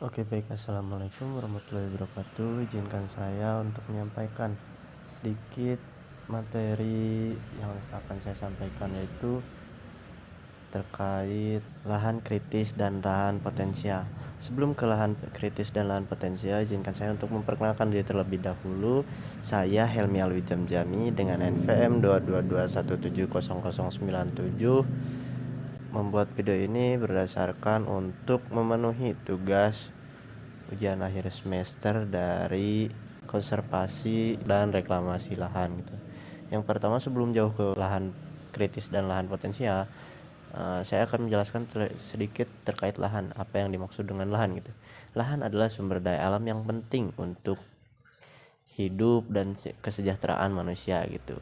Oke baik, assalamualaikum warahmatullahi wabarakatuh. Izinkan saya untuk menyampaikan sedikit materi yang akan saya sampaikan, yaitu terkait lahan kritis dan lahan potensial. Sebelum ke lahan kritis dan lahan potensial, izinkan saya untuk memperkenalkan diri terlebih dahulu. Saya Helmi Alwi Jamjami dengan NVM 222170097, membuat video ini berdasarkan untuk memenuhi tugas ujian akhir semester dari konservasi dan reklamasi lahan gitu. Yang pertama, sebelum jauh ke lahan kritis dan lahan potensial, saya akan menjelaskan sedikit terkait lahan, apa yang dimaksud dengan lahan gitu. Lahan adalah sumber daya alam yang penting untuk hidup dan kesejahteraan manusia gitu,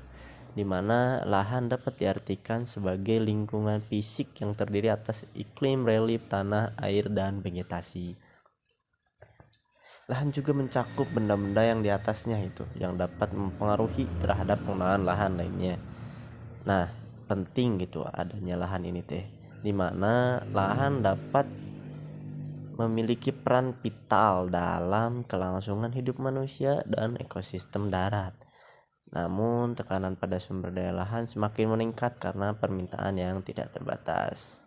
dimana lahan dapat diartikan sebagai lingkungan fisik yang terdiri atas iklim, relief, tanah, air, dan vegetasi. Lahan juga mencakup benda-benda yang di atasnya itu, yang dapat mempengaruhi terhadap penggunaan lahan lainnya. Nah, penting gitu adanya lahan ini teh, dimana lahan dapat memiliki peran vital dalam kelangsungan hidup manusia dan ekosistem darat. Namun, tekanan pada sumber daya lahan semakin meningkat karena permintaan yang tidak terbatas.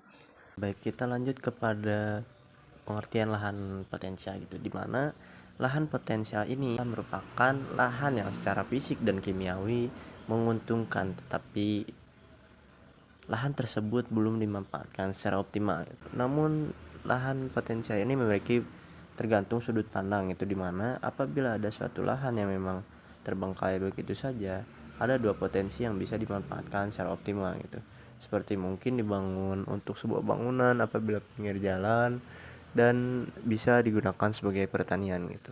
Baik, kita lanjut kepada pengertian lahan potensial gitu, dimana lahan potensial ini merupakan lahan yang secara fisik dan kimiawi menguntungkan, tetapi lahan tersebut belum dimanfaatkan secara optimal gitu. Namun lahan potensial ini memiliki tergantung sudut pandang itu, dimana apabila ada suatu lahan yang memang terbengkalai begitu saja, ada dua potensi yang bisa dimanfaatkan secara optimal gitu, seperti mungkin dibangun untuk sebuah bangunan apabila pinggir jalan, dan bisa digunakan sebagai pertanian gitu.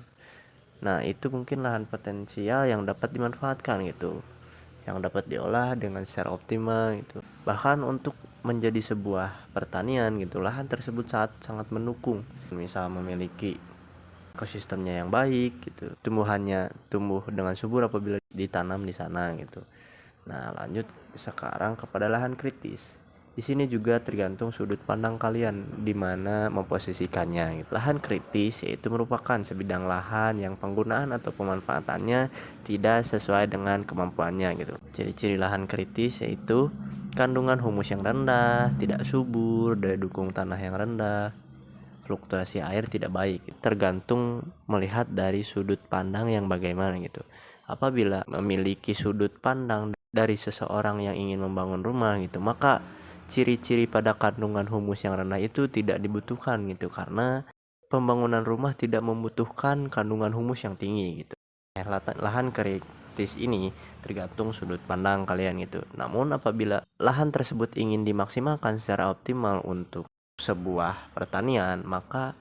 Nah, itu mungkin lahan potensial yang dapat dimanfaatkan gitu, yang dapat diolah dengan secara optimal gitu. Bahkan untuk menjadi sebuah pertanian gitu, lahan tersebut sangat mendukung. Misal memiliki ekosistemnya yang baik gitu, tumbuhannya tumbuh dengan subur apabila ditanam di sana gitu. Nah, lanjut sekarang kepada lahan kritis. Di sini juga tergantung sudut pandang kalian di mana memposisikannya. Lahan kritis yaitu merupakan sebidang lahan yang penggunaan atau pemanfaatannya tidak sesuai dengan kemampuannya gitu. Ciri-ciri lahan kritis yaitu kandungan humus yang rendah, tidak subur, daya dukung tanah yang rendah, fluktuasi air tidak baik. Tergantung melihat dari sudut pandang yang bagaimana gitu. Apabila memiliki sudut pandang dari seseorang yang ingin membangun rumah gitu, maka ciri-ciri pada kandungan humus yang rendah itu tidak dibutuhkan gitu, karena pembangunan rumah tidak membutuhkan kandungan humus yang tinggi gitu. Lahan kritis ini tergantung sudut pandang kalian gitu. Namun apabila lahan tersebut ingin dimaksimalkan secara optimal untuk sebuah pertanian, maka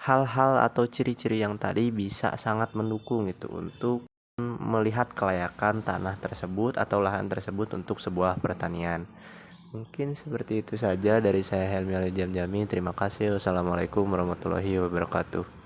hal-hal atau ciri-ciri yang tadi bisa sangat mendukung itu untuk melihat kelayakan tanah tersebut atau lahan tersebut untuk sebuah pertanian. Mungkin seperti itu saja dari saya, Helmi Alijamjami. Terima kasih. Wassalamualaikum warahmatullahi wabarakatuh.